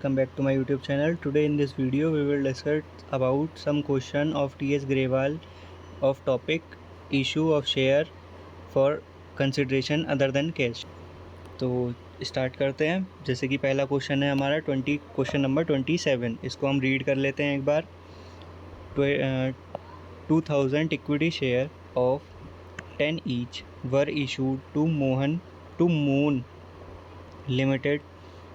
welcome back to my YouTube channel. Today in this video we will discuss about some question of T.S. Grewal of topic issue of share for consideration other than cash. तो start करते हैं। जैसे कि पहला question है हमारा question number 27। इसको हम रीड कर लेते हैं एक बार। 2000 equity share of 10 each were issued to Moon Limited.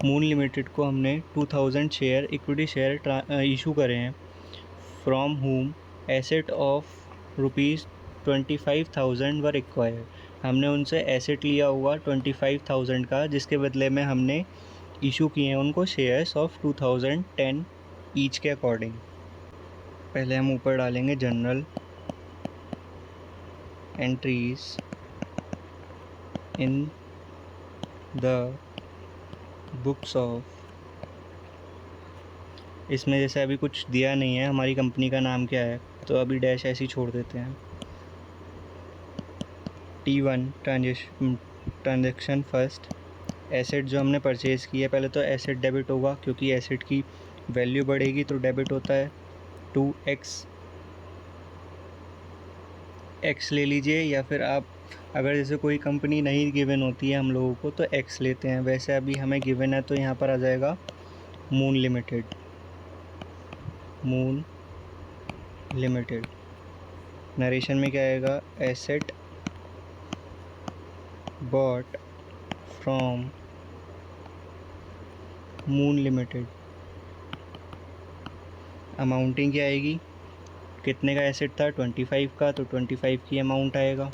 Moon Limited को हमने 2000 शेयर इक्विटी शेयर इशू करे हैं। फ्रॉम हुम एसेट ऑफ ₹25,000 वर रिक्वायर्ड। हमने उनसे एसेट लिया हुआ 25,000 का, जिसके बदले में हमने इशू किए हैं उनको शेयर्स ऑफ 2010 ईच के अकॉर्डिंग। पहले हम ऊपर डालेंगे general entries in the books of. इसमें जैसे अभी कुछ दिया नहीं है हमारी कंपनी का नाम क्या है, तो अभी डैश ऐसे ही छोड़ देते हैं। T1 transaction first. एसेट जो हमने परचेज़ की है, पहले तो एसेट डेबिट होगा क्योंकि एसेट की वैल्यू बढ़ेगी तो डेबिट होता है। 2x ले लीजिए, या फिर आप अगर जैसे कोई कंपनी नहीं गिवन होती है हम लोगों को तो x लेते हैं। वैसे अभी हमें गिवन है तो यहाँ पर आ जाएगा मून लिमिटेड। नरेशन में क्या आएगा? Asset bought from moon limited. Amounting क्या आएगी? कितने का एसेट था? 25 का, तो 25 की अमाउंट आएगा।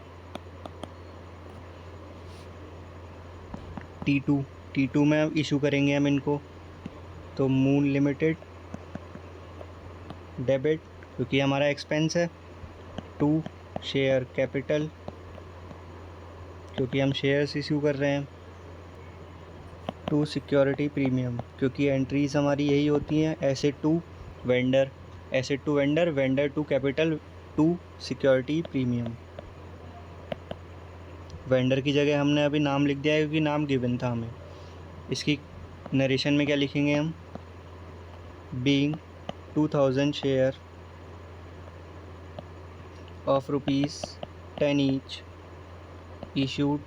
T2 में अब इशू करेंगे हम इनको, तो मून लिमिटेड डेबिट क्योंकि हमारा एक्सपेंस है। 2 शेयर कैपिटल क्योंकि हम शेयर्स इशू कर रहे हैं। 2 सिक्योरिटी प्रीमियम क्योंकि एंट्रीज हमारी यही होती हैं। Asset to vendor, vendor to capital, 2 security premium. Vendor की जगह हमने अभी नाम लिख दिया है क्योंकि नाम गिवन था हमें। इसकी नरेशन में क्या लिखेंगे हम? Being 2000 share of ₹10 each issued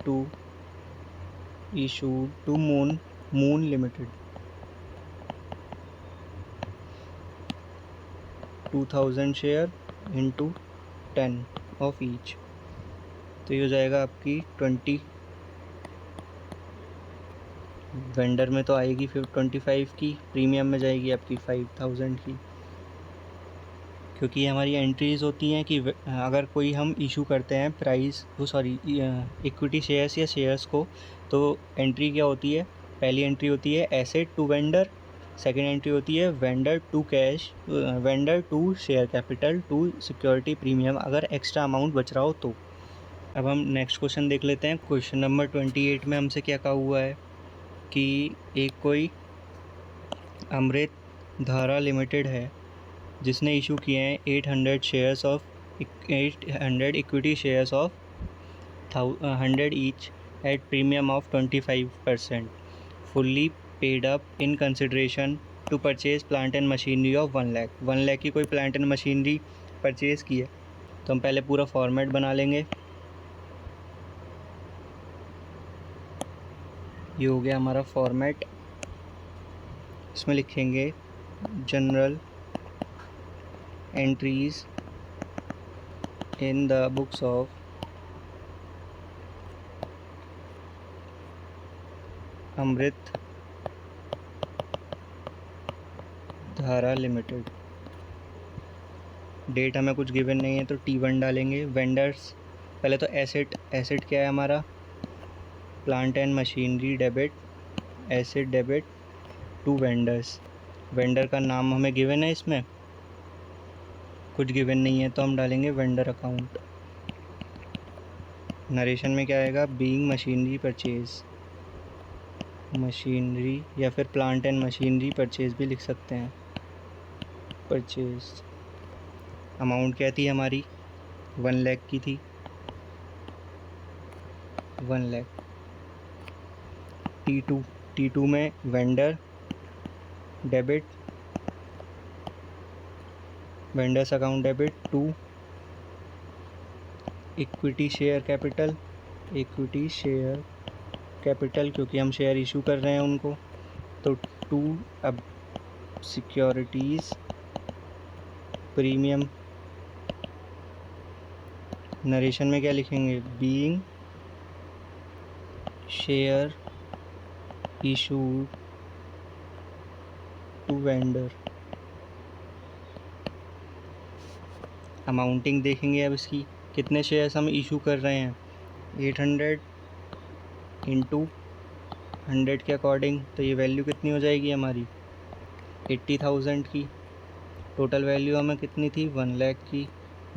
to moon limited. 2000 share into 10 of each, तो ये हो जाएगा आपकी 20। वेंडर में तो आएगी फिर 25 की, प्रीमियम में जाएगी आपकी 5000 की। क्योंकि हमारी एंट्रीज होती हैं कि अगर कोई हम इशू करते हैं इक्विटी शेयर्स या शेयर्स को, तो एंट्री क्या होती है? पहली एंट्री होती है asset to vendor, second entry होती है vendor to cash, vendor to share capital, to security premium, अगर एक्स्ट्रा अमाउंट बच रहा हो तो। अब हम नेक्स्ट क्वेश्चन देख लेते हैं। क्वेश्चन नंबर 28 में हमसे क्या कहा हुआ है कि एक कोई अमृत धारा लिमिटेड है जिसने इशू किए हैं 800 equity shares of 100 each at premium of 25%, fully paid up in consideration to purchase plant and machinery of 1 lakh. 1 lakh की कोई प्लांट एंड मशीनरी परचेज़ की है। तो हम पहले पूरा फॉर्मेट बना लेंगे। ये हो गया हमारा फॉर्मेट। इसमें लिखेंगे general entries in the books of Amrit Dhara Limited. Date हमें कुछ गिवन नहीं है तो T1 डालेंगे। वेंडर्स, पहले तो एसेट क्या है हमारा? Plant and machinery debit, asset debit to vendors. Vendor का नाम हमें गिवन है, इसमें कुछ गिवन नहीं है तो हम डालेंगे वेंडर अकाउंट। नरेशन में क्या आएगा? बीइंग मशीनरी परचेज, मशीनरी या फिर प्लांट एंड मशीनरी परचेज भी लिख सकते हैं। परचेज अमाउंट क्या थी हमारी? 1 लाख की थी, 1 लाख। T2 में vendor debit, vendors account debit to equity share capital, equity share capital क्योंकि हम शेयर इशू कर रहे हैं उनको, तो टू अब सिक्योरिटीज़ प्रीमियम। नरेशन में क्या लिखेंगे? Being share issued to vendor. Amounting देखेंगे अब इसकी, कितने शेयर्स हम इशू कर रहे हैं, 800 इंटू 100 के अकॉर्डिंग, तो ये वैल्यू कितनी हो जाएगी हमारी 80,000 की। टोटल वैल्यू हमें कितनी थी 1 लाख की,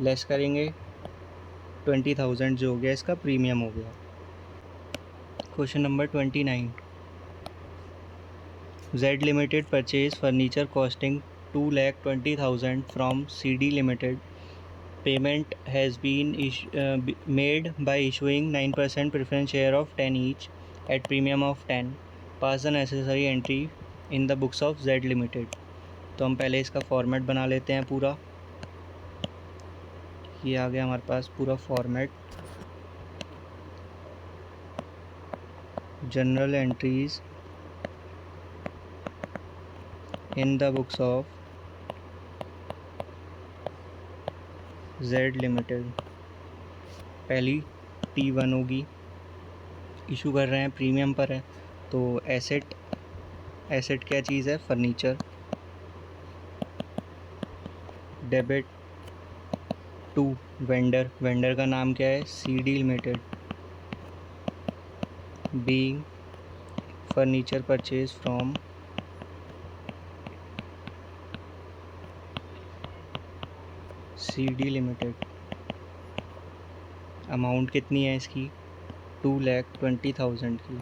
लेस करेंगे 20,000 जो हो गया इसका प्रीमियम हो गया। Question number 29, Z limited purchase furniture costing 2,20,000 from CD limited. Payment has been made by issuing 9% preference share of 10 each at premium of 10. Pass the necessary entry in the books of Z Limited. तो हम पहले इसका format बना लेते हैं पूरा। ये आ गया हमारे पास पूरा format. General entries in the books of Z limited. पहली T1 होगी, इशू कर रहे हैं प्रीमियम पर है, तो एसेट, एसेट क्या चीज़ है? Furniture. Debit to vendor, vendor का नाम क्या है? CD Limited. Being furniture purchase from CD Limited. Amount कितनी है इसकी? 2,20,000 की,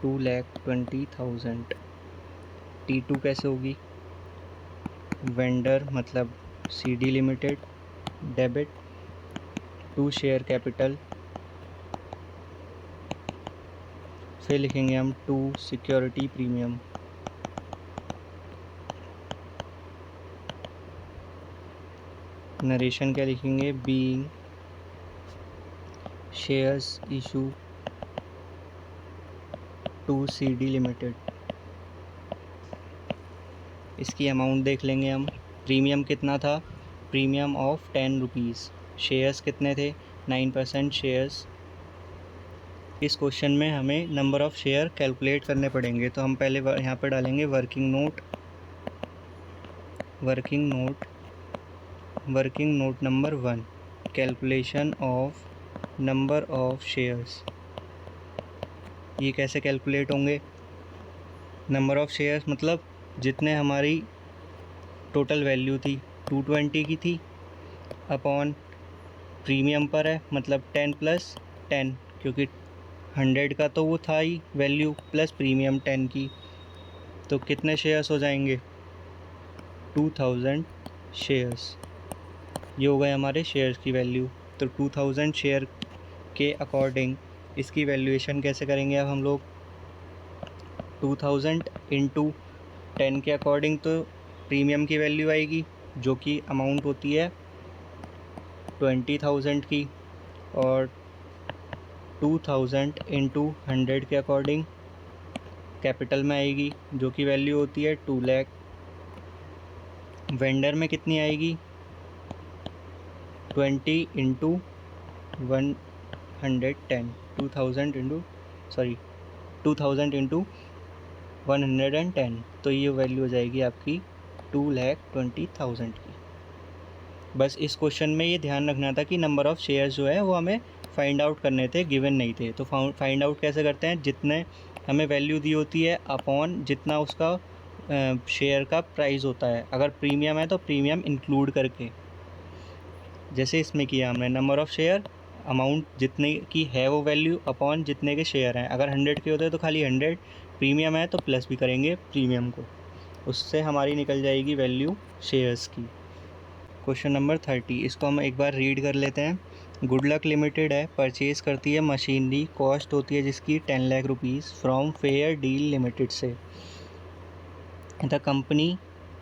2,20,000। T2 कैसे होगी? वेंडर मतलब CD Limited, debit to share capital, फिर लिखेंगे हम टू सिक्योरिटी प्रीमियम। नरेशन क्या लिखेंगे? Being shares issue to CD Limited. इसकी अमाउंट देख लेंगे हम। प्रीमियम कितना था? Premium of 10 rupees. शेयर्स कितने थे? 9% शेयर्स। इस क्वेश्चन में हमें नंबर ऑफ़ शेयर कैलकुलेट करने पड़ेंगे, तो हम पहले यहाँ पर डालेंगे working note, working note number 1, calculation of number of shares. ये कैसे कैलकुलेट होंगे? नंबर ऑफ़ शेयर्स मतलब जितने हमारी टोटल वैल्यू थी 220 की थी, अपॉन प्रीमियम पर है मतलब 10 + 10, क्योंकि 100 का तो वो था ही वैल्यू, प्लस प्रीमियम 10 की, तो कितने शेयर्स हो जाएंगे? 2,000 शेयर्स। ये हो गए हमारे शेयर्स की वैल्यू। तो 2,000 शेयर के अकॉर्डिंग इसकी वैल्यूएशन कैसे करेंगे अब हम लोग? 2,000 इंटू 10 के अकॉर्डिंग तो प्रीमियम की वैल्यू आएगी जो कि अमाउंट होती है 20,000 की, और 2,000 इंटू 100 के अकॉर्डिंग कैपिटल में आएगी जो कि वैल्यू होती है 2 लाख। वेंडर में कितनी आएगी? 20 इंटू 110, 2,000 इंटू 110, तो ये वैल्यू हो जाएगी आपकी 2,20,000 की। बस इस क्वेश्चन में ये ध्यान रखना था कि नंबर ऑफ़ शेयर्स जो है वो हमें फाइंड आउट करने थे, गिवन नहीं थे। तो फाइंड आउट कैसे करते हैं? जितने हमें वैल्यू दी होती है अपॉन जितना उसका शेयर का प्राइस होता है। अगर प्रीमियम है तो प्रीमियम इंक्लूड करके, जैसे इसमें किया हमने, नंबर ऑफ़ शेयर, अमाउंट जितने की है वो वैल्यू अपॉन जितने के शेयर हैं। अगर 100 के होते हैं तो खाली 100, प्रीमियम है तो प्लस भी करेंगे प्रीमियम को, उससे हमारी निकल जाएगी वैल्यू शेयर्स की। क्वेश्चन नंबर 30, इसको हम एक बार रीड कर लेते हैं। गुडलक लिमिटेड है, परचेज़ करती है मशीनरी, कॉस्ट होती है जिसकी 10 lakh rupees from Fair Deal Limited से। The company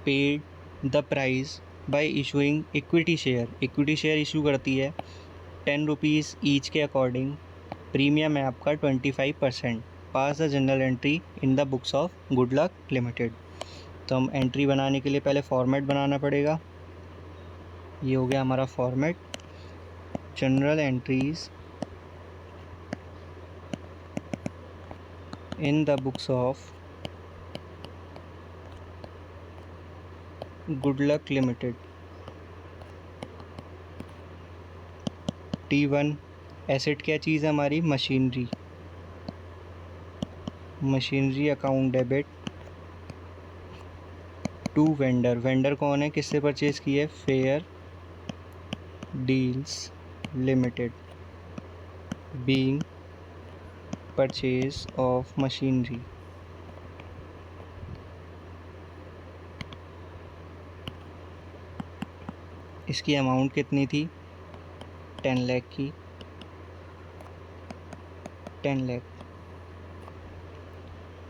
paid the price by issuing equity share issue करती है 10 रुपीज़ ईच के अकॉर्डिंग। प्रीमियम है आपका 25%। Pass the general entry in the books of Good Luck Limited. तो हम एंट्री बनाने के लिए पहले फॉर्मेट बनाना पड़ेगा। ये हो गया हमारा format, general entries in the books of Good Luck Limited. T1 asset क्या चीज़ है हमारी? Machinery account debit to vendor कौन है, किससे परचेज़ की है? Fair Deals Limited, being purchase of machinery. इसकी अमाउंट कितनी थी? 10 लाख की, 10 लाख।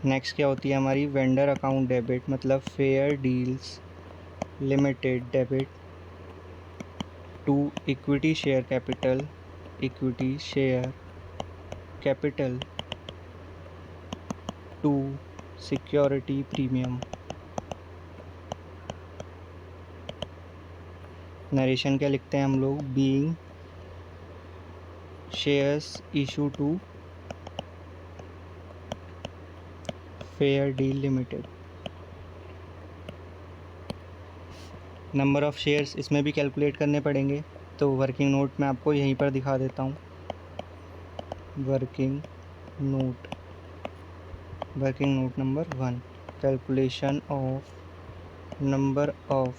नेक्स्ट क्या होती है हमारी? वेंडर अकाउंट डेबिट, मतलब Fair Deals Limited debit to equity share capital to security premium. Narration क्या लिखते हैं हम लोग? Being shares issue to Fair Deal Limited. Number of shares इसमें भी कैलकुलेट करने पड़ेंगे, तो वर्किंग नोट मैं आपको यहीं पर दिखा देता हूँ। Working note number 1, calculation of number of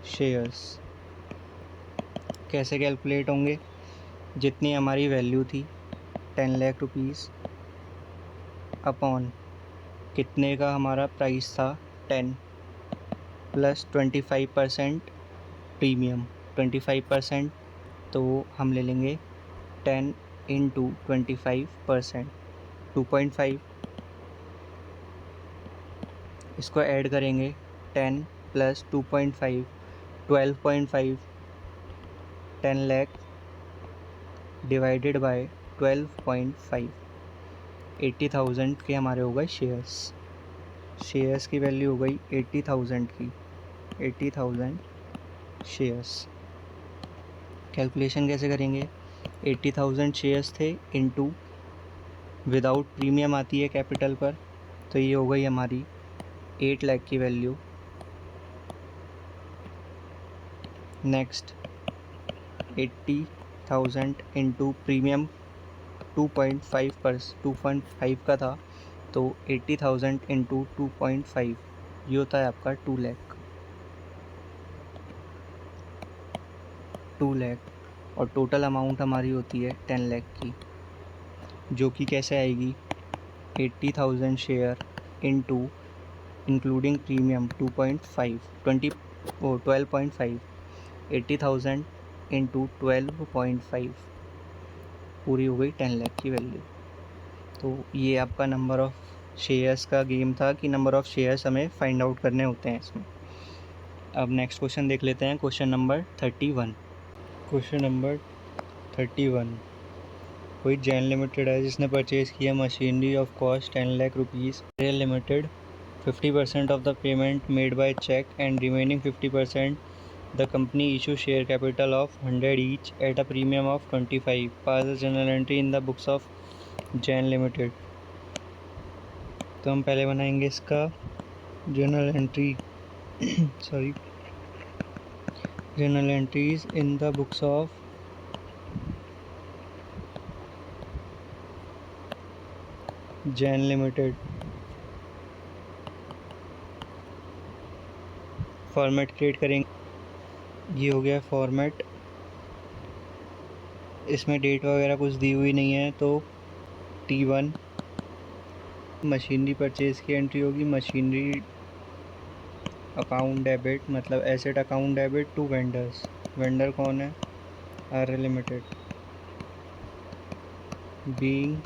shares. कैसे कैलकुलेट होंगे? जितनी हमारी वैल्यू थी 10 लाख रुपीज़ अपॉन कितने का हमारा प्राइस था 10 प्लस 25% प्रीमियम 25%, तो हम ले लेंगे 10 इंटू 25%, 2.5। इसको ऐड करेंगे 10 प्लस 2.5, 12.5। 10 लाख डिवाइडेड बाय 12.5, 80,000 के हमारे हो गए शेयर्स की वैल्यू हो गई 80,000 की, 80,000 शेयर्स। कैलकुलेशन कैसे करेंगे? 80,000 शेयर्स थे इनटू विदाउट प्रीमियम आती है कैपिटल पर, तो ये हो गई हमारी 8 लाख की वैल्यू। नेक्स्ट 80,000 इंटू प्रीमियम 2.5 का था, तो 80,000 इंटू 2.5 ये होता है आपका 2 लाख। और टोटल अमाउंट हमारी होती है 10 लाख की, जो कि कैसे आएगी? 80,000 share into including premium 12.5, 80,000 into 12.5 पूरी हो गई 10 लाख की वैल्यू। तो ये आपका नंबर ऑफ़ शेयर्स का गेम था कि नंबर ऑफ़ शेयर्स हमें फाइंड आउट करने होते हैं इसमें। अब नेक्स्ट क्वेश्चन देख लेते हैं, क्वेश्चन नंबर 31। क्वेश्चन नंबर 31, कोई जैन लिमिटेड है जिसने परचेज़ किया machinery of cost 10 lakh rupees. Rail Limited 50% of the payment made by cheque and remaining 50% the company issue share capital of 100 each at a premium of 25। Pass the general entry in the books of Jain Limited. तो हम पहले बनाएंगे इसका general entry general entries in the books of Jain Limited. Format create करेंगे। ये हो गया format, इसमें डेट वगैरह कुछ दी हुई नहीं है, तो T1 मशीनरी परचेज़ की एंट्री होगी। मशीनरी अकाउंट डेबिट, मतलब asset account debit to vendors. Vendor कौन है? R Limited, being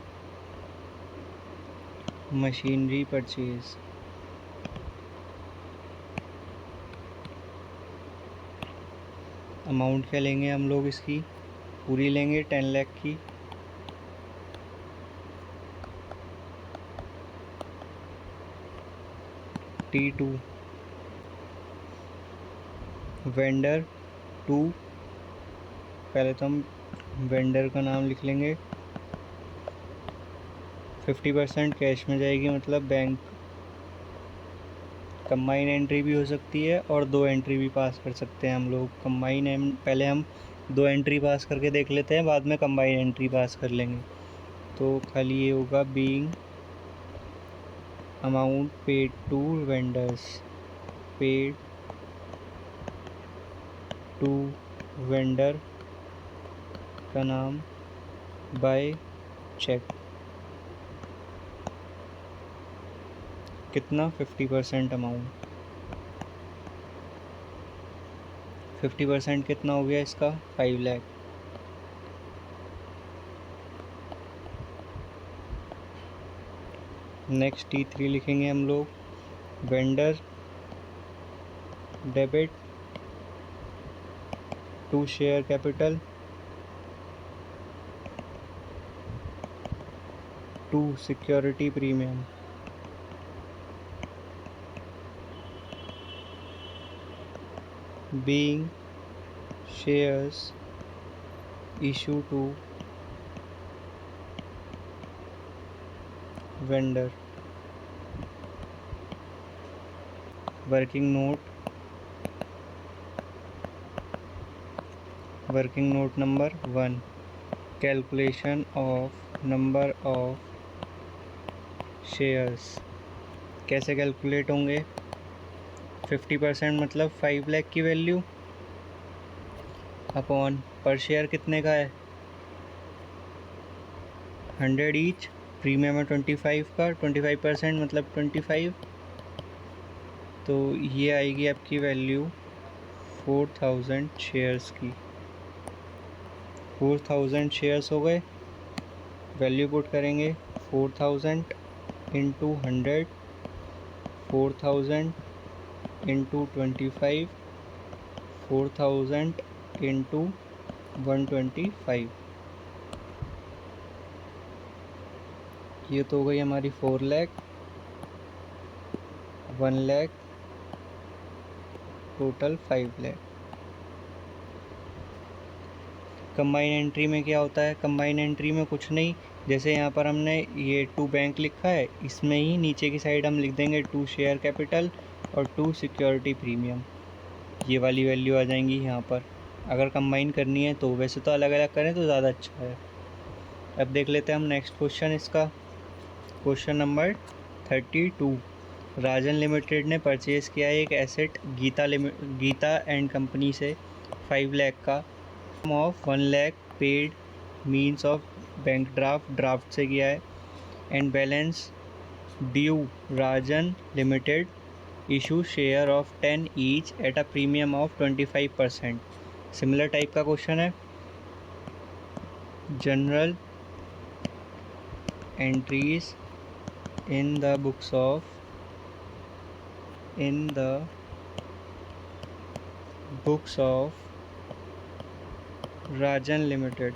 machinery purchase amount क्या लेंगे हम लोग, इसकी पूरी लेंगे 10 लाख की। T2 वेंडर टू, पहले तो हम वेंडर का नाम लिख लेंगे। 50% कैश में जाएगी, मतलब बैंक। कंबाइन एंट्री भी हो सकती है और 2 एंट्री भी पास कर सकते हैं हम लोग। पहले हम 2 एंट्री पास करके देख लेते हैं, बाद में कंबाइन एंट्री पास कर लेंगे। तो खाली ये होगा being amount paid to vendors, paid to vendor का नाम बाय चेक। कितना, 50% अमाउंट। 50% कितना हो गया इसका, 5 लाख। नेक्स्ट T3 लिखेंगे हम लोग, vendor debit to share capital to security premium. Being shares issue to vendor. Working note number 1, calculation of number of shares. कैसे कैलकुलेट होंगे, 50% मतलब 5 लाख की वैल्यू अपॉन पर शेयर कितने का है, 100 ईच। प्रीमियम है 25 का, 25% मतलब 25। तो ये आएगी आपकी वैल्यू 4000 शेयर्स की। 4000 शेयर्स हो गए। वैल्यू पुट करेंगे 4000 इंटू 100, 4000 इंटू 25, 4000 इंटू 125। ये तो हो गई हमारी 4 lakh, 1 lakh, total 5 lakh. Combine entry में क्या होता है, कंबाइन एंट्री में कुछ नहीं, जैसे यहाँ पर हमने ये टू बैंक लिखा है, इसमें ही नीचे की साइड हम लिख देंगे टू शेयर कैपिटल और टू सिक्योरिटी प्रीमियम। ये वाली वैल्यू आ जाएंगी यहाँ पर। अगर कंबाइन करनी है तो, वैसे तो अलग अलग करें तो ज़्यादा अच्छा है। अब देख लेते हैं हम नेक्स्ट क्वेश्चन इसका। क्वेश्चन नंबर 32, राजन लिमिटेड ने परचेज़ किया एक एसेट गीता एंड कंपनी से 5 लाख का, of 1 lakh paid means of bank draft से किया है, and balance due Rajan Limited issue share of 10 each at a premium of 25%। Similar type का क्वेश्चन है। General entries in the books of Rajan Limited.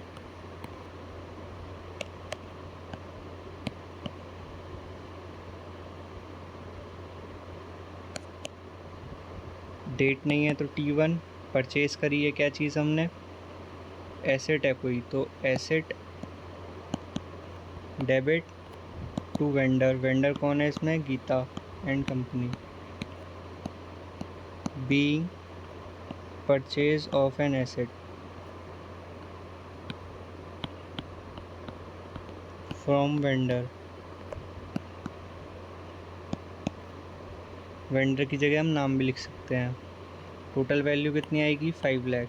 Date नहीं है तो T1। परचेज़ करी है क्या चीज़ हमने, एसेट है कोई, तो एसेट डेबिट टू वेंडर कौन है इसमें, Geeta and company. Being purchase of an asset from vendor की जगह हम नाम भी लिख सकते हैं। टोटल वैल्यू कितनी आएगी, 5 लाख।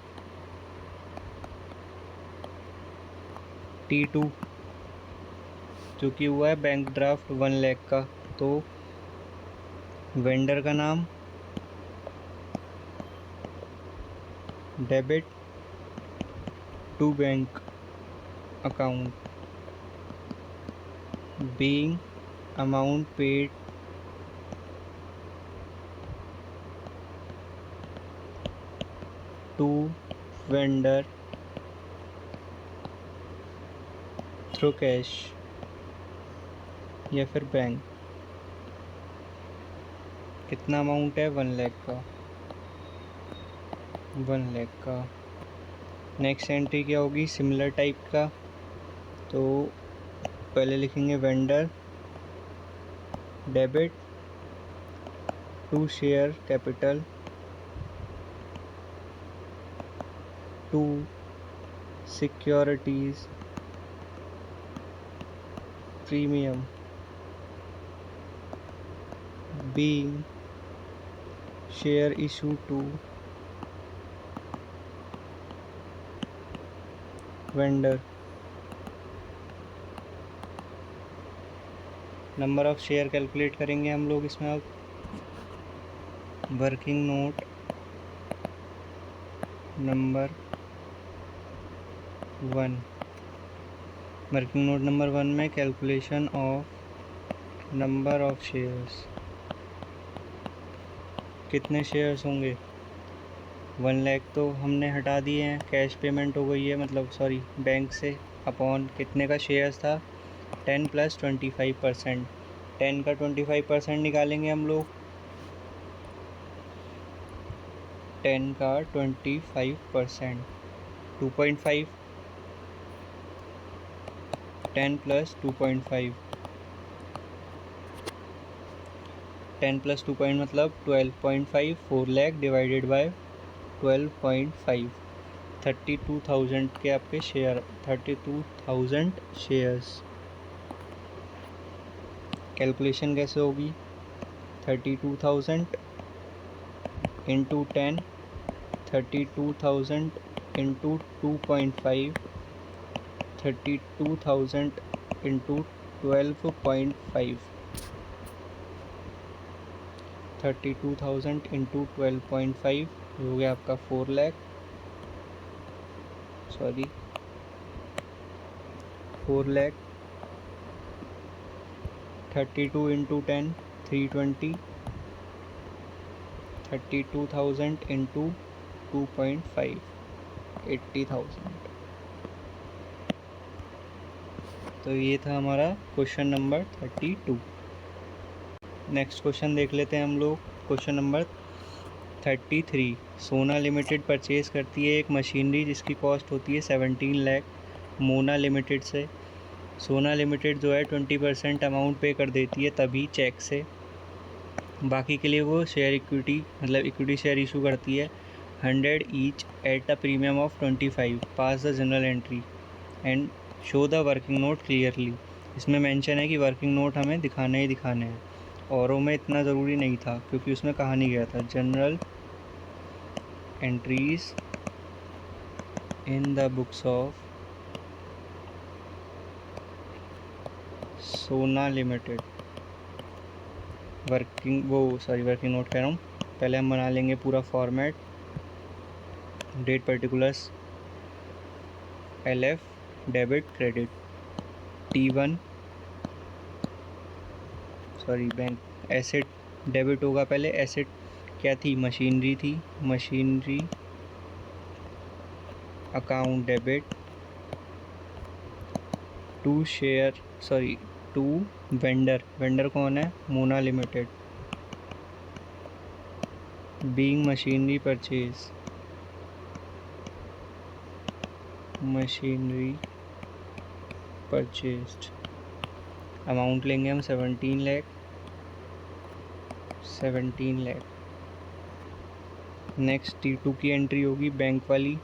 T2 जो कि हुआ है बैंक ड्राफ्ट 1 लाख का, तो वेंडर का नाम debit to bank account, being amount paid to vendor through cash या फिर बैंक। कितना अमाउंट है? 1 लाख का, 1 लाख का। नेक्स्ट एंट्री क्या होगी? सिमिलर टाइप का, तो पहले लिखेंगे vendor debit to share capital to securities premium being share issue to vendor। Number of share calculate करेंगे हम लोग इसमें। अब working note number 1, working note number 1 में calculation of number of shares. कितने शेयर्स होंगे? 1 लाख तो हमने हटा दिए हैं, कैश पेमेंट हो गई है, मतलब सॉरी बैंक से। अपॉन कितने का शेयर्स था? 10 + 25%। 10 का 25% निकालेंगे हम लोग। 10 का 25% 2.5, 10 + 2.5, 10 + 2 मतलब 12.5। 4 लाख डिवाइडेड बाय 12.5, 32,000 के आपके शेयर, 32,000 शेयर्स। कैलकुलेशन कैसे होगी? 32,000 इंटू 10, 32,000 इंटू 2.5, 32,000 इंटू 12.5, 32,000 इंटू 12.5 हो गया आपका 4 lakh, sorry 4 lakh. 32 into 10 320, 32,000 into 2.5 80,000। तो ये था हमारा क्वेश्चन नंबर 32। नेक्स्ट क्वेश्चन देख लेते हैं हम लोग। Question number 33। सोना लिमिटेड परचेज करती है एक मशीनरी जिसकी कॉस्ट होती है 17 लाख मोना लिमिटेड से। सोना लिमिटेड जो है 20% अमाउंट पे कर देती है तभी चेक से, बाकी के लिए वो शेयर इक्विटी मतलब इक्विटी शेयर इशू करती है 100 each at a premium of 25। Pass the general entry and show the working note clearly. इसमें मेंशन है कि वर्किंग नोट हमें दिखाने ही दिखाने हैं, औरों में इतना ज़रूरी नहीं था क्योंकि उसमें कहा नहीं गया था। General entries in the books of Sona Limited. Working note कह रहा हूँ। पहले हम बना लेंगे पूरा format. Date particulars LF debit credit T1 bank asset debit होगा पहले। एसेट क्या थी? मशीनरी थी, machinery account debit to vendor. Vendor कौन है? Mona Limited. Being machinery purchase, machinery purchased. Amount लेंगे हम 17 लाख। नेक्स्ट T2 की एंट्री होगी बैंक वाली।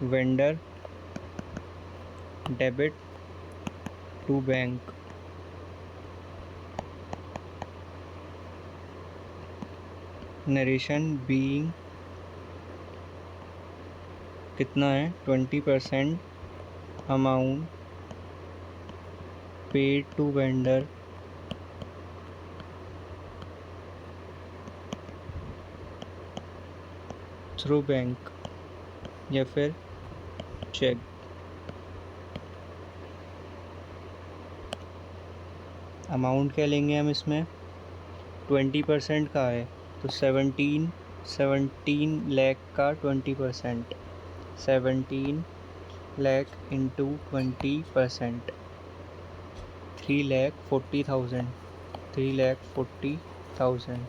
Vendor debit to bank, narration being कितना है? 20% amount paid to vendor through bank या फिर चेक। अमाउंट क्या लेंगे हम इसमें? 20% का है तो 17 17 लाख का 20%, 17 लाख इंटू 20%, 3,40,000, 3,40,000।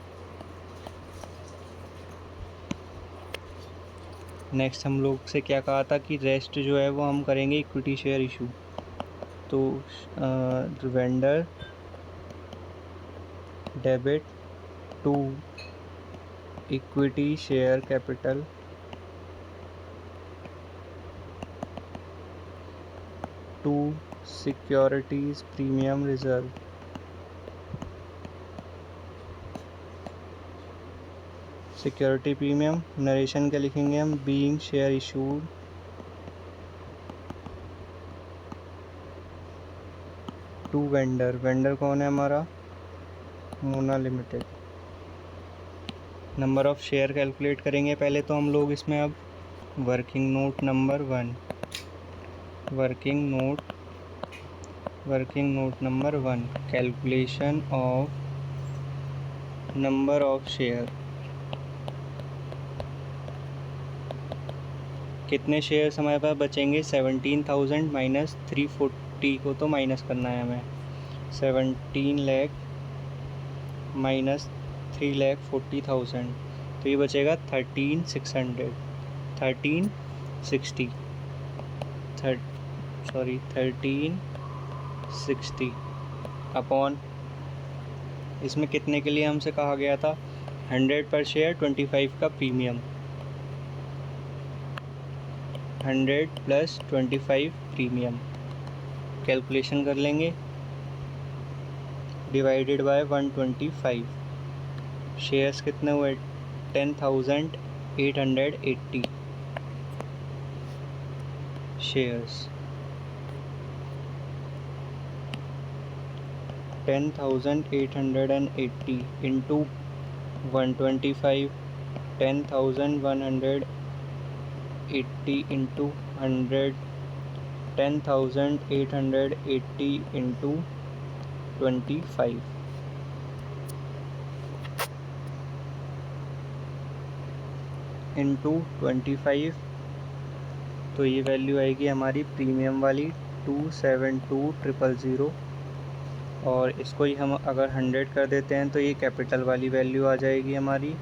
नेक्स्ट हम लोग से क्या कहा था कि रेस्ट जो है वो हम करेंगे इक्विटी शेयर इशू। तो vendor debit to equity share capital to securities premium reserve, security premium narration क्या लिखेंगे हम, being share issued to vendor, vendor कौन है हमारा, Mona Limited. Number of share calculate करेंगे पहले तो हम लोग इसमें। अब working note number 1, working note number 1, calculation of number of share. कितने शेयर्स हमारे पास बचेंगे, 17,000 माइनस 340 को तो माइनस करना है हमें, 17 लाख माइनस 3,40,000, तो ये बचेगा 13,600, 1360, 1360 अपॉन, इसमें कितने के लिए हमसे कहा गया था, 100 पर शेयर 25 का प्रीमियम, 100 प्लस 25 प्रीमियम, कैलकुलेशन कर लेंगे, डिवाइडेड बाय 125, शेयर्स कितने हुए, 10,880 shares, 10,880 into 125, 10,180 into 100, 10,880 into 25, into 25, तो ये वैल्यू आएगी हमारी प्रीमियम वाली 272,000, और इसको ही हम अगर 100 कर देते हैं तो ये कैपिटल वाली वैल्यू आ जाएगी हमारी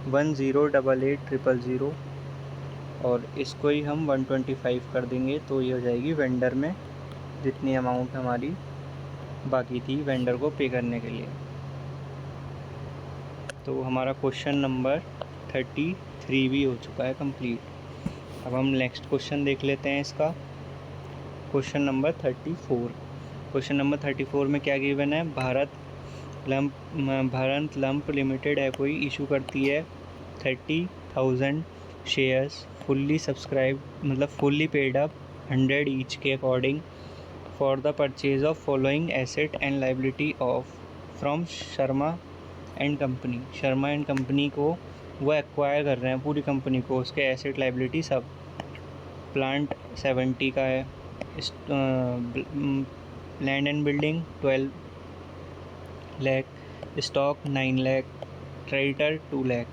10,88,000, और इसको ही हम 125 कर देंगे तो ये हो जाएगी वेंडर में जितनी अमाउंट हमारी बाकी थी वेंडर को पे करने के लिए। तो हमारा क्वेश्चन नंबर 33 भी हो चुका है कंप्लीट। अब हम नेक्स्ट क्वेश्चन देख लेते हैं इसका, क्वेश्चन नंबर 34। क्वेश्चन नंबर 34 में क्या गिवन है, भारत लंप लिमिटेड है कोई, इशू करती है 30,000 शेयर्स फुल्ली सब्सक्राइब, मतलब फुल्ली पेड अप 100 ईच के according for the purchase of following asset and liability of from Sharma and company. Sharma and company को वो एक्वायर कर रहे हैं पूरी कंपनी को, उसके एसेट लाइबिलिटी सब। प्लांट 70 का है, land and building 12 lakh, stock 9 lakh, creditor 2 lakh.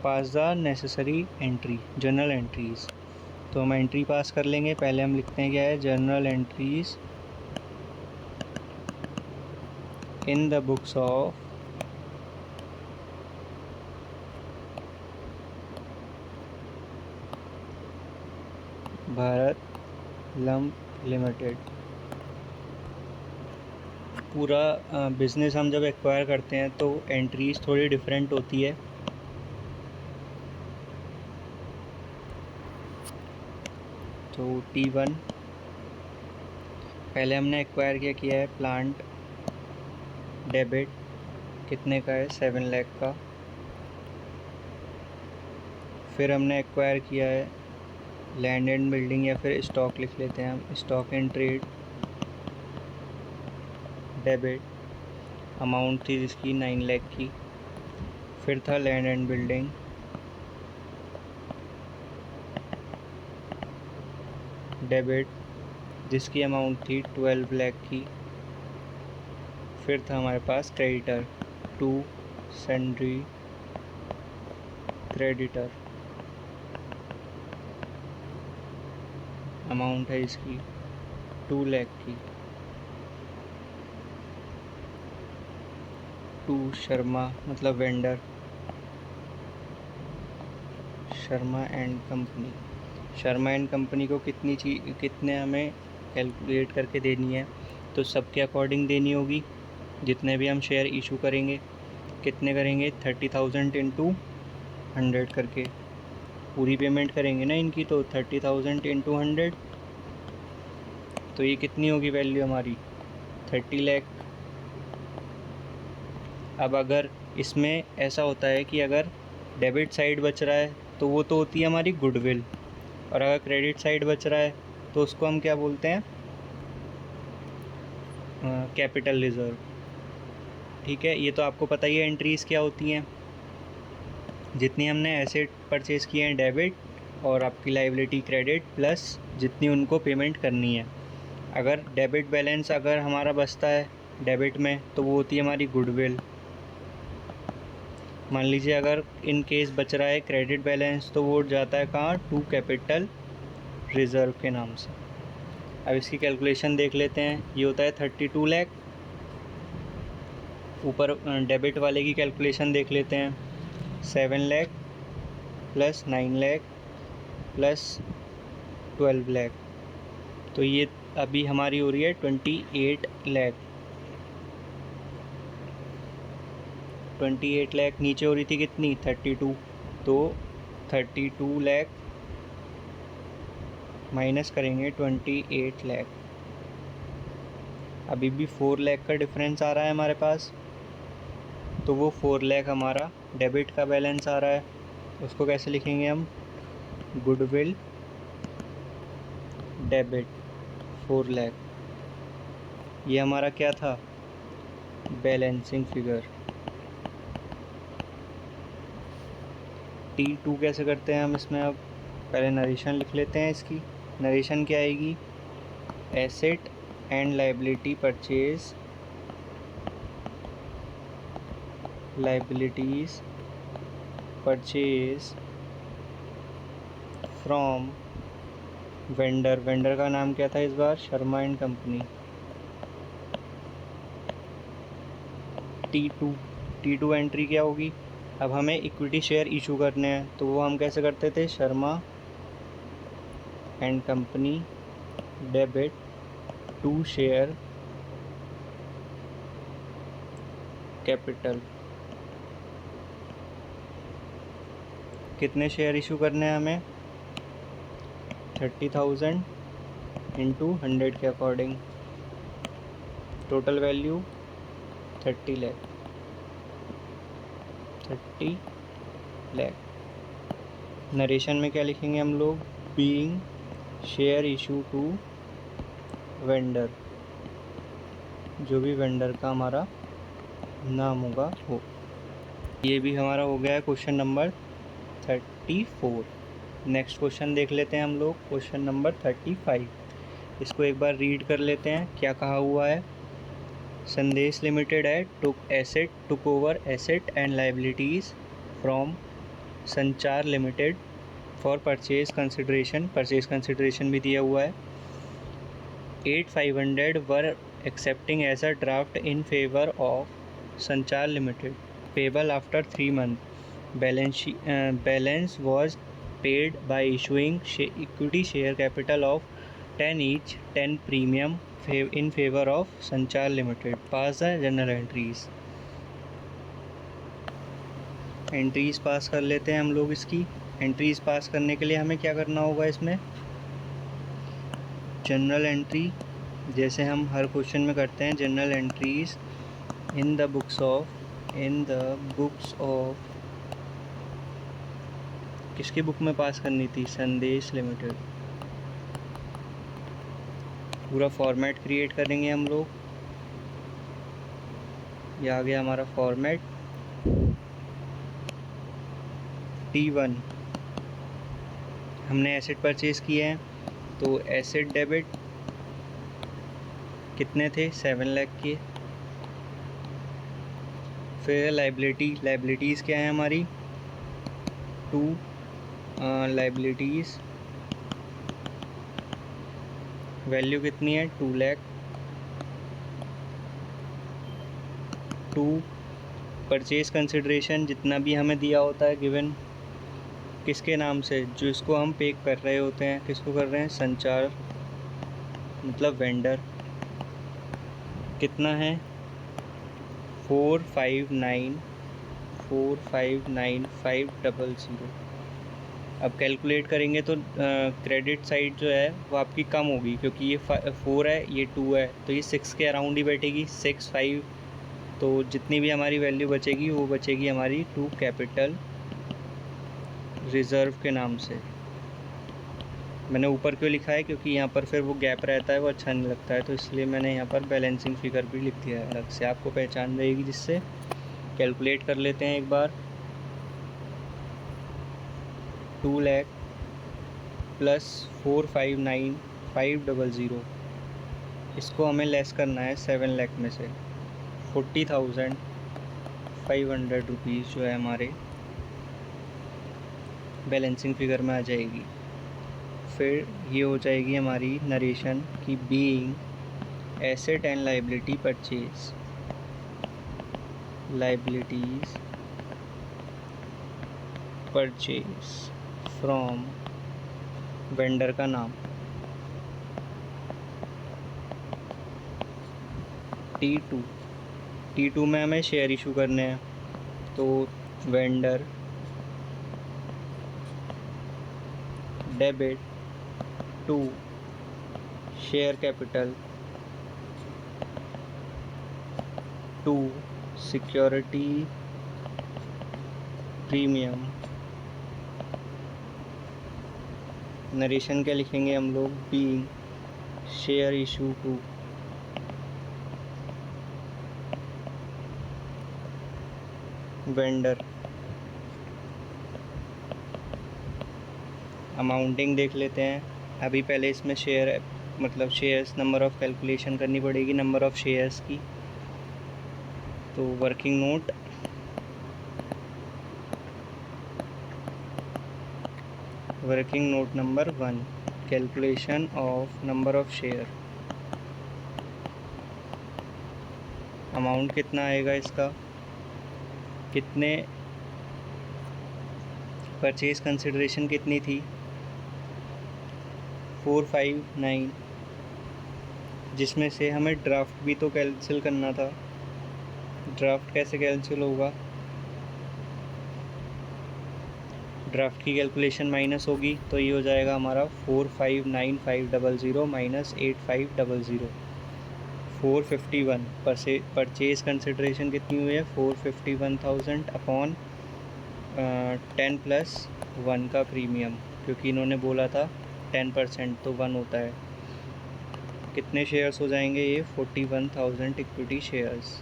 Pass the necessary entry, journal entries. तो हम एंट्री पास कर लेंगे। पहले हम लिखते हैं क्या है, journal entries in the books of Bharat lump limited. पूरा बिज़नेस हम जब एक्वायर करते हैं तो एंट्रीज थोड़ी डिफरेंट होती है। तो T1 पहले हमने एक्वायर क्या किया है, प्लांट डेबिट कितने का है, 7 लाख का। फिर हमने एक्वायर किया है लैंड एंड बिल्डिंग, या फिर स्टॉक लिख लेते हैं हम, stock and trade debit, amount थी जिसकी 9 लाख की। फिर था लैंड एंड बिल्डिंग डेबिट जिसकी अमाउंट थी 12 लाख की। फिर था हमारे पास क्रेडिटर 2 सन्ड्री क्रेडिटर, अमाउंट है इसकी 2 लाख की, टू शर्मा मतलब vendor, Sharma and company. Sharma and company को कितने हमें कैलकुलेट करके देनी है, तो सबके अकॉर्डिंग देनी होगी। जितने भी हम शेयर इशू करेंगे कितने करेंगे, 30,000 इंटू 100 करके पूरी पेमेंट करेंगे ना इनकी, तो 30,000 इंटू 100, तो ये कितनी होगी वैल्यू हमारी 30 लाख। अब अगर इसमें ऐसा होता है कि अगर डेबिट साइड बच रहा है तो वो तो होती है हमारी गुडविल, और अगर क्रेडिट साइड बच रहा है तो उसको हम क्या बोलते हैं, कैपिटल रिज़र्व। ठीक है, ये तो आपको पता ही है एंट्रीज़ क्या होती हैं। जितनी हमने एसेट परचेज़ किए हैं डेबिट, और आपकी लाइबिलिटी क्रेडिट, प्लस जितनी उनको पेमेंट करनी है। अगर डेबिट बैलेंस अगर हमारा बचता है डेबिट में तो वो होती है हमारी गुडविल। मान लीजिए अगर इन केस बच रहा है क्रेडिट बैलेंस तो वो जाता है कहाँ, टू कैपिटल रिज़र्व के नाम से। अब इसकी कैलकुलेशन देख लेते हैं। ये होता है 32 लाख। ऊपर डेबिट वाले की कैलकुलेशन देख लेते हैं, 7 लाख प्लस 9 लाख प्लस 12 लाख, तो ये अभी हमारी हो रही है 28 लाख। 28 लाख नीचे हो रही थी कितनी, 32, तो 32 लाख माइनस करेंगे 28 लाख। अभी भी 4 लाख का डिफरेंस आ रहा है हमारे पास, तो वो 4 लाख हमारा डेबिट का बैलेंस आ रहा है। उसको कैसे लिखेंगे हम, गुडविल डेबिट 4 लाख। ये हमारा क्या था, बैलेंसिंग फिगर। T2 कैसे करते हैं हम इसमें, अब पहले नरेशन लिख लेते हैं इसकी। नरेशन क्या आएगी, asset and liability purchase, liabilities purchase from vendor. Vendor का नाम क्या था इस बार, Sharma and company. T2 entry क्या होगी, अब हमें इक्विटी शेयर इशू करने हैं, तो वो हम कैसे करते थे, Sharma and company debit to share capital. कितने शेयर इशू करने हैं हमें, 30,000 इंटू 100 के according, total value 30 lakh. 30 lakh. Narration में क्या लिखेंगे हम लोग, being share issue to vendor, जो भी वेंडर का हमारा नाम होगा वो। ये भी हमारा हो गया है क्वेश्चन नंबर 34। नेक्स्ट क्वेश्चन देख लेते हैं हम लोग, क्वेश्चन नंबर 35। इसको एक बार रीड कर लेते हैं क्या कहा हुआ है। संदेश लिमिटेड है took over asset and liabilities from Sanchar Limited for purchase consideration भी दिया हुआ है। 8,500 were accepting as a draft in favour of Sanchar Limited, payable after 3 months। Balance was paid by issuing equity share capital of 10 each, 10 premium in favour of Sanchar Limited. Pass the general entries pass कर लेते हैं हम लोग। इसकी entries पास करने के लिए हमें क्या करना होगा, इसमें जनरल एंट्री जैसे हम हर क्वेश्चन में करते हैं, general entries in the books of किसकी बुक में पास करनी थी, संदेश लिमिटेड। पूरा फॉर्मेट क्रिएट करेंगे हम लोग। ये आ गया हमारा फॉर्मेट। T1 हमने एसेट परचेज़ किए हैं, तो एसेट डेबिट कितने थे, 7 लाख के। फिर लाइबिलिटीज़ क्या है हमारी, टू लाइबिलिटीज़ वैल्यू कितनी है 2 लाख। टू परचेज कंसिडरेशन जितना भी हमें दिया होता है गिवन किसके नाम से, जो इसको हम पे कर रहे होते हैं, किसको कर रहे हैं, संचार मतलब वेंडर, कितना है 459,500। अब कैलकुलेट करेंगे तो क्रेडिट साइड जो है वो आपकी कम होगी, क्योंकि ये 4 है, ये 2 है, तो ये 6 के अराउंड ही बैठेगी, 6 5। तो जितनी भी हमारी वैल्यू बचेगी वो बचेगी हमारी टू कैपिटल रिज़र्व के नाम से। मैंने ऊपर क्यों लिखा है, क्योंकि यहाँ पर फिर वो गैप रहता है, वो अच्छा नहीं लगता है, तो इसलिए मैंने यहाँ पर बैलेंसिंग फिगर भी लिख दिया है अलग से, आपको पहचान रहेगी जिससे। कैलकुलेट कर लेते हैं एक बार। 2 लाख प्लस 459,500, इसको हमें लेस करना है 7 लाख में से। 40,500 रुपीज़ जो है हमारे बैलेंसिंग फिगर में आ जाएगी। फिर ये हो जाएगी हमारी नरेशन की being asset and liability purchase, liabilities purchase from vendor का नाम T2 में हमें शेयर इशू करने हैं, तो vendor debit to share capital to security premium. Narration क्या लिखेंगे हम लोग, being share issue to vendor. Amounting देख लेते हैं अभी, पहले इसमें शेयर मतलब शेयर्स नंबर ऑफ़ कैलकुलेशन करनी पड़ेगी, नंबर ऑफ़ शेयर्स की। तो working note number 1, calculation of number of share. Amount कितना आएगा इसका, कितने परचेज कंसिडरेशन कितनी थी 459, जिसमें से हमें ड्राफ्ट भी तो कैंसिल करना था। ड्राफ्ट कैसे कैंसिल होगा, ड्राफ्ट की कैलकुलेशन माइनस होगी, तो ये हो जाएगा हमारा 459,500 माइनस 8,500, 451। परचेज कंसिडरेशन कितनी हुई है 451,000 अपॉन 10 प्लस 1 का प्रीमियम, क्योंकि इन्होंने बोला था 10% तो 1 होता है। कितने शेयर्स हो जाएंगे ये 41,000 इक्विटी शेयर्स।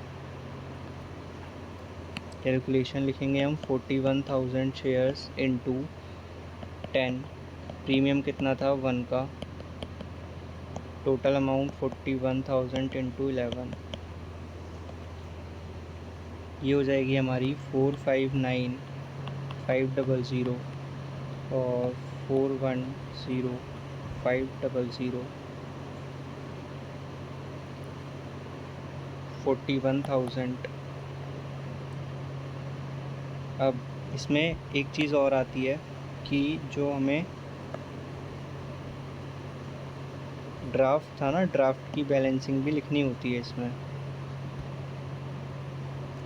कैलकुलेशन लिखेंगे हम 41,000 शेयर्स इंटू 10, प्रीमियम कितना था 1 का, टोटल अमाउंट 41,000 इंटू 11, ये हो जाएगी हमारी 459,500 और 410,500, 41,000। अब इसमें एक चीज़ और आती है कि जो हमें ड्राफ्ट था ना, ड्राफ्ट की बैलेंसिंग भी लिखनी होती है इसमें,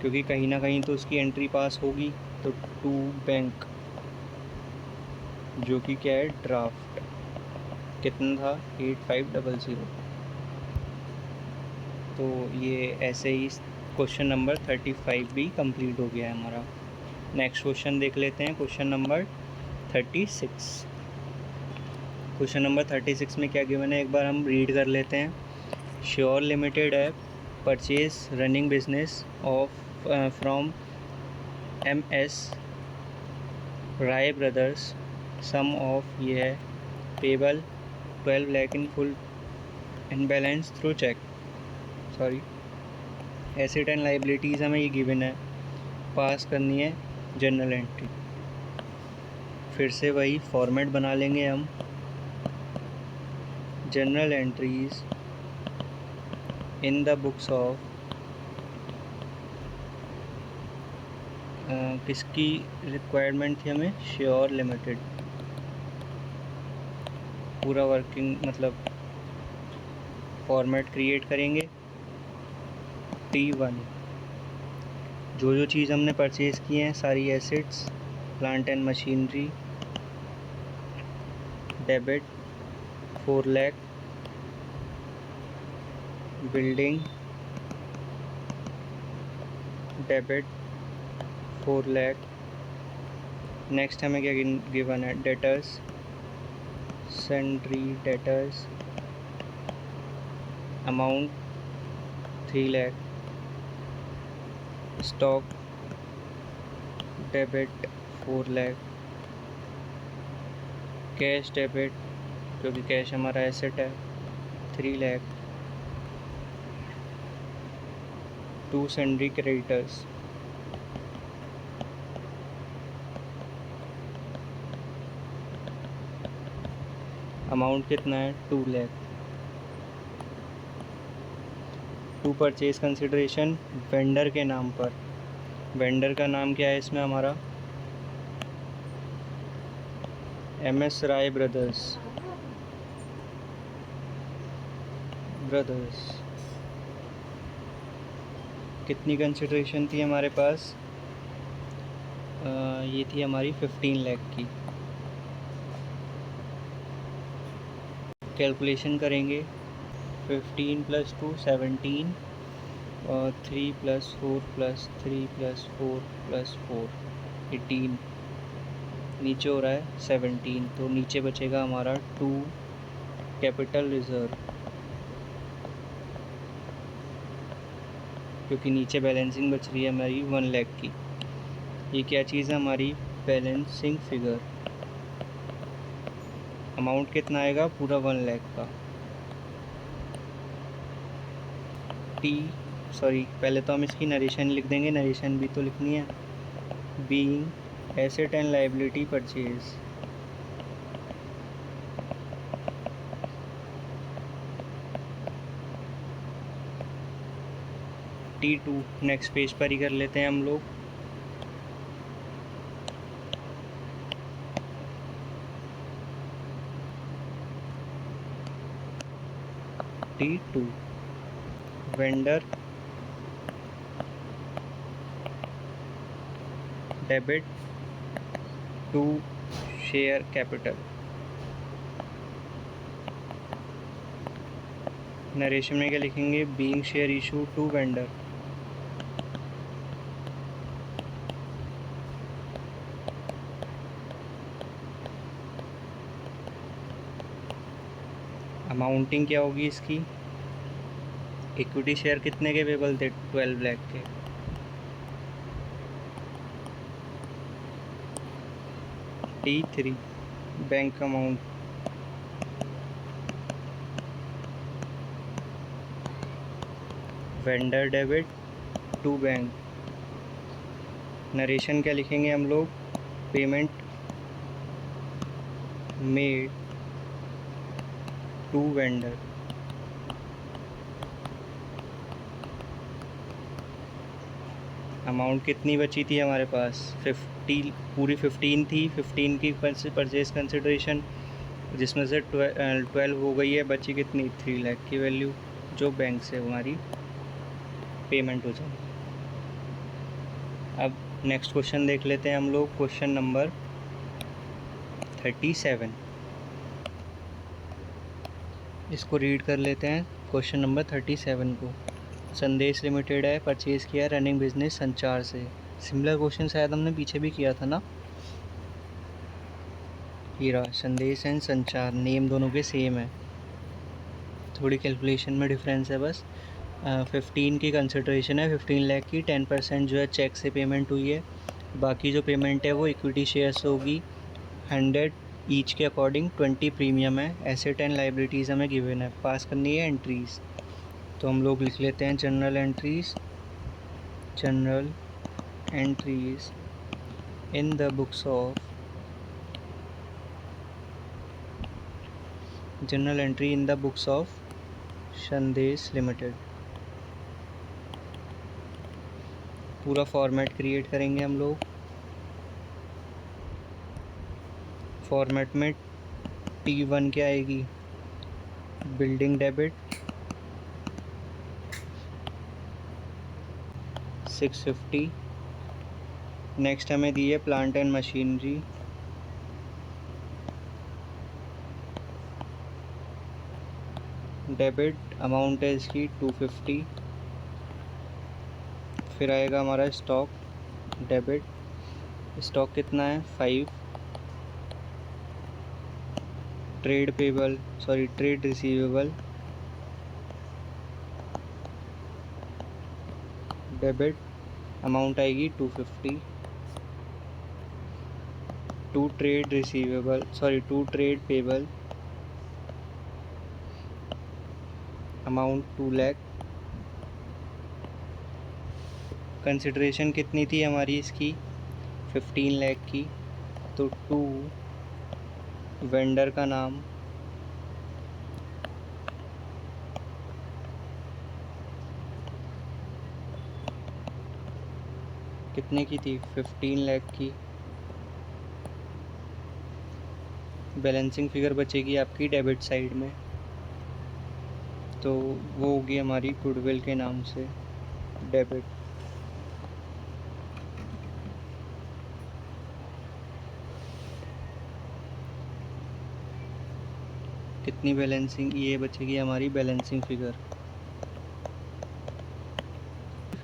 क्योंकि कहीं ना कहीं तो उसकी एंट्री पास होगी। तो टू बैंक, जो कि क्या है ड्राफ्ट, कितना था 8,500। तो ये ऐसे ही क्वेश्चन नंबर 35 भी कंप्लीट हो गया है हमारा। नेक्स्ट क्वेश्चन देख लेते हैं, क्वेश्चन नंबर 36। क्वेश्चन नंबर 36 में क्या गिवन है एक बार हम रीड कर लेते हैं। श्योर लिमिटेड है purchase running business of from MS Rai brothers, sum of ये है payable 12 lakh in full in balance through cheque, sorry asset and liabilities हमें ये गिवन है, पास करनी है जर्नल एंट्री। फिर से वही फॉर्मेट बना लेंगे हम। General entries in the books of, किसकी रिक्वायरमेंट थी हमें, श्योर लिमिटेड। पूरा वर्किंग मतलब फॉर्मेट क्रिएट करेंगे। T1 जो जो चीज़ हमने परचेज़ की हैं सारी assets, plant and machinery, debit 4 lakh, building debit 4 lakh. Next हमें क्या गिवन है, debtors, sundry debtors amount 3 lakh, stock debit 4 lakh, cash debit क्योंकि कैश हमारा एसेट है 3 लाख, 2 सन्ड्री क्रेडिटर्स, अमाउंट कितना है 2 लाख, 2 परचेज कंसिडरेशन वेंडर के नाम पर। वेंडर का नाम क्या है इसमें हमारा, MS राय ब्रदर्स। कितनी कंसिडरेशन थी हमारे पास, ये थी हमारी 15 लाख की। कैलकुलेशन करेंगे, 15 + 2 17 और 3 + 4 + 3 + 4 + 4 18, नीचे हो रहा है 17, तो नीचे बचेगा हमारा 2 कैपिटल रिज़र्व, क्योंकि नीचे बैलेंसिंग बच रही है हमारी 1 लाख की। ये क्या चीज़ है हमारी, बैलेंसिंग फिगर। अमाउंट कितना आएगा, पूरा 1 लाख का। पहले तो हम इसकी नरेशन लिख देंगे, नरेशन भी तो लिखनी है। Being asset and liability purchase, T2 next page पर ही कर लेते हैं हम लोग। T2 vendor debit 2 share capital. Narration में क्या लिखेंगे, being share issue to vendor, amounting क्या होगी इसकी, इक्विटी शेयर कितने के पेबल थे, 12 लाख के। T3 bank amount, vendor debit to bank. Narration क्या लिखेंगे हम लोग, payment made to vendor. Amount कितनी बची थी हमारे पास, 50, पूरी 15 थी। 15 की परचेज कंसिडरेशन, जिसमें से 12 हो गई है, बची कितनी, 3 लाख की वैल्यू, जो बैंक से हमारी पेमेंट हो जाएगी। अब नेक्स्ट क्वेश्चन देख लेते हैं हम लोग, क्वेश्चन नंबर 37। इसको रीड कर लेते हैं, क्वेश्चन नंबर 37 को। संदेश लिमिटेड है, परचेज़ किया रनिंग बिजनेस संचार से। सिमिलर क्वेश्चन शायद हमने पीछे भी किया था ना, हीरा संदेश एंड संचार, नेम दोनों के सेम है, थोड़ी कैलकुलेशन में डिफरेंस है बस। 15 की कंसिडरेशन है, 15 लाख की, 10% जो है चेक से पेमेंट हुई है, बाकी जो पेमेंट है वो इक्विटी शेयर से होगी। 100 ईच के अकॉर्डिंग 20 प्रीमियम है। एसेट एंड लाइबिलिटीज़ हमें गिवन है, पास करनी है एंट्रीज़, तो हम लोग लिख लेते हैं general entries in the books of general entry in the books of संदेश लिमिटेड। पूरा फॉर्मेट क्रिएट करेंगे हम लोग। फॉर्मेट में T1 क्या आएगी, बिल्डिंग डेबिट 650। नेक्स्ट हमें दी है plant and machinery, debit amount है इसकी 250। फिर आएगा हमारा स्टॉक, डेबिट स्टॉक कितना है 5। Trade payable trade receivable debit amount आएगी 250। To trade payable amount 2 lakh. Consideration कितनी थी हमारी इसकी 15 लाख की, तो 2 वेंडर का नाम कितने की थी 15 लाख की। बैलेंसिंग फिगर बचेगी आपकी डेबिट साइड में, तो वो होगी हमारी गुडविल के नाम से डेबिट। कितनी बैलेंसिंग, ये बचेगी हमारी बैलेंसिंग फिगर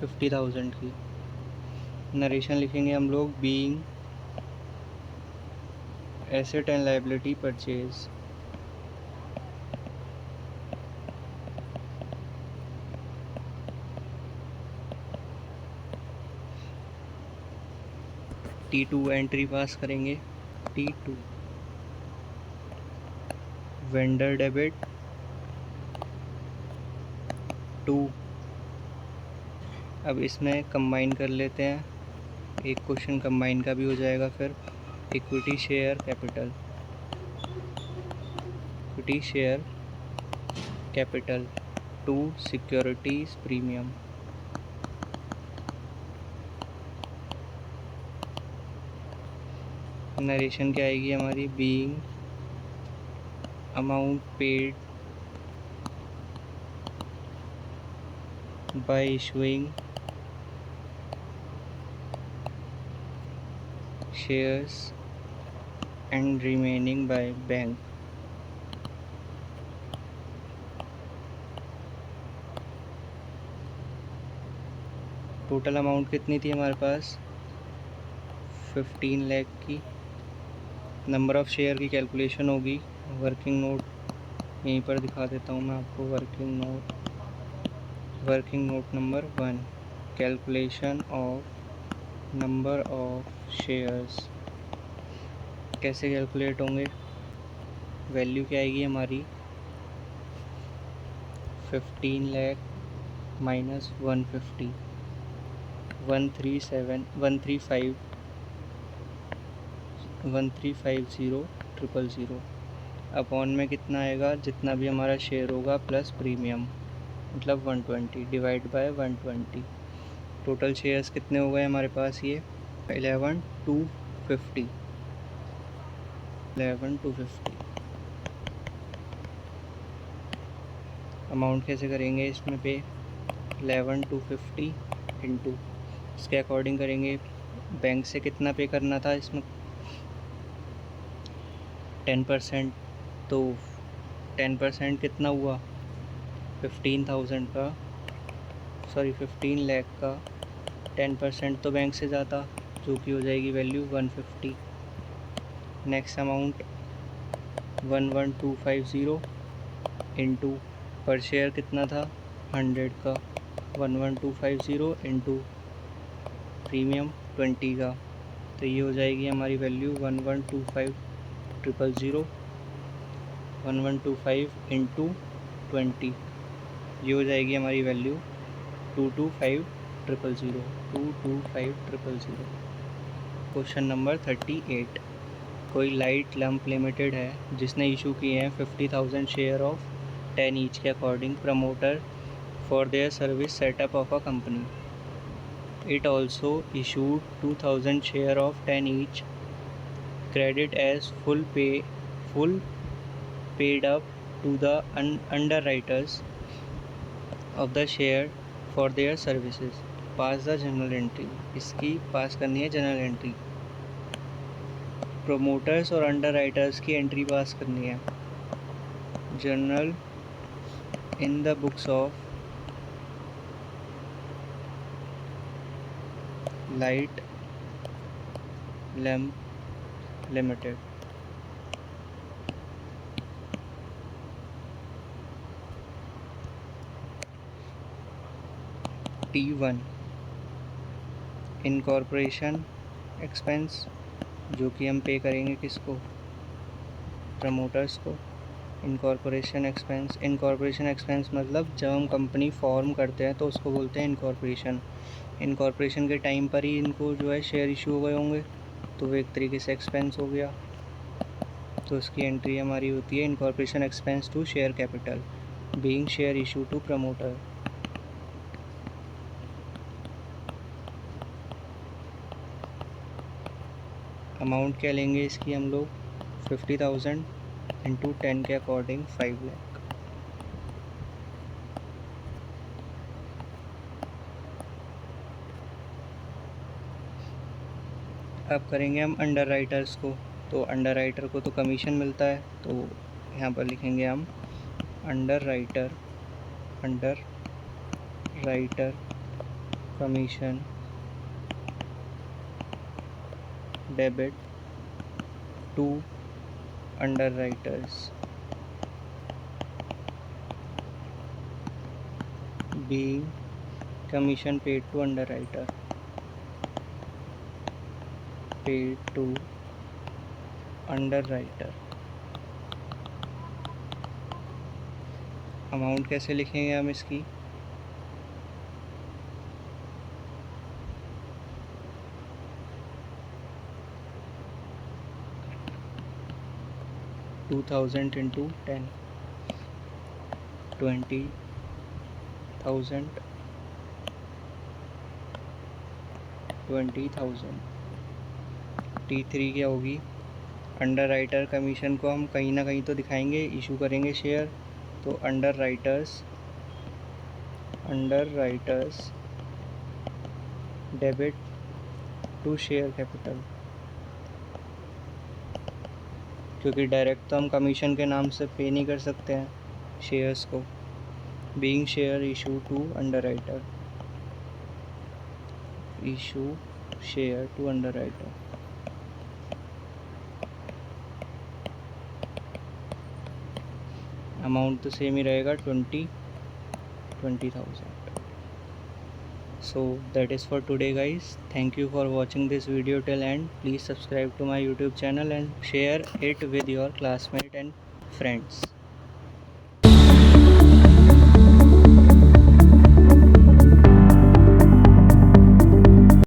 50,000 की। नरेशन लिखेंगे हम लोग, being asset and liability purchase. T2 entry पास करेंगे, T2 वेंडर डेबिट 2। अब इसमें कंबाइन कर लेते हैं, एक क्वेश्चन कंबाइन का भी हो जाएगा। फिर equity share capital 2 securities premium. Narration क्या आएगी हमारी, being amount paid by issuing shares and remaining by bank. Total amount कितनी थी हमारे पास 15 लाख की। नंबर ऑफ़ शेयर की कैलकुलेशन होगी, वर्किंग नोट यहीं पर दिखा देता हूँ मैं आपको। Working note number 1, calculation of number of shares. कैसे कैलकुलेट होंगे, वैल्यू क्या आएगी हमारी 15 लाख माइनस 150 135,000 अपॉन में कितना आएगा, जितना भी हमारा शेयर होगा प्लस प्रीमियम, मतलब 120 डिवाइड बाय 120। टोटल शेयर्स कितने हो गए हमारे पास, ये 11,250। अमाउंट कैसे करेंगे इसमें पे, 11,250 इंटू इसके अकॉर्डिंग करेंगे। बैंक से कितना पे करना था इसमें 10%, तो 10% कितना हुआ 15 लाख का 10% तो बैंक से जाता, जो कि हो जाएगी वैल्यू 150। नेक्स्ट अमाउंट 11,250 इंटू पर शेयर कितना था 100 का, 11,250 इंटू प्रीमियम 20 का, तो ये हो जाएगी हमारी वैल्यू 1125 इंटू 20, ये हो जाएगी हमारी वैल्यू 225,000। Question number 38। कोई लाइट लंप लिमिटेड है जिसने इशू किए हैं 50,000 शेयर ऑफ 10 ईच के according promoter for their service setup of a company. It also issued 2,000 share of 10 each, credit as full paid up to the underwriters of the share for their services. Pass the journal entry. इसकी पास करनी है general entry. Promoters और underwriters की entry पास करनी है. Journal in the books of light lamp limited. T1 incorporation expense, जो कि हम पे करेंगे किसको, प्रमोटर्स को. इनकॉर्पोरेशन एक्सपेंस मतलब जब हम कंपनी फॉर्म करते हैं तो उसको बोलते हैं इनकॉर्पोरेशन. इनकॉर्पोरेशन के टाइम पर ही इनको जो है शेयर इशू हो गए होंगे, तो वो एक तरीके से एक्सपेंस हो गया. तो उसकी एंट्री हमारी होती है incorporation expense to share capital being share issue to promoter. Amount क्या लेंगे इसकी हम लोग, 50,000 इंटू 10 के अकॉर्डिंग 5 लाख. अब करेंगे हम अंडर राइटर्स को. तो अंडर राइटर को तो कमीशन मिलता है, तो यहाँ पर लिखेंगे हम underwriter commission debit to underwriters being commission paid to underwriter paid to underwriter. Amount कैसे लिखेंगे हम इसकी, $2,000 into 10, 20,000. T3 क्या होगी, अंडर राइटर कमीशन को हम कहीं ना कहीं तो दिखाएंगे, इशू करेंगे शेयर, तो underwriters debit to share capital, क्योंकि डायरेक्ट तो हम कमीशन के नाम से पे नहीं कर सकते हैं शेयर्स को. Being share issue to underwriter, issue share to underwriter. Amount तो सेम ही रहेगा 20,000. So that is for today guys. Thank you for watching this video till end. Please subscribe to my YouTube channel and share it with your classmates and friends.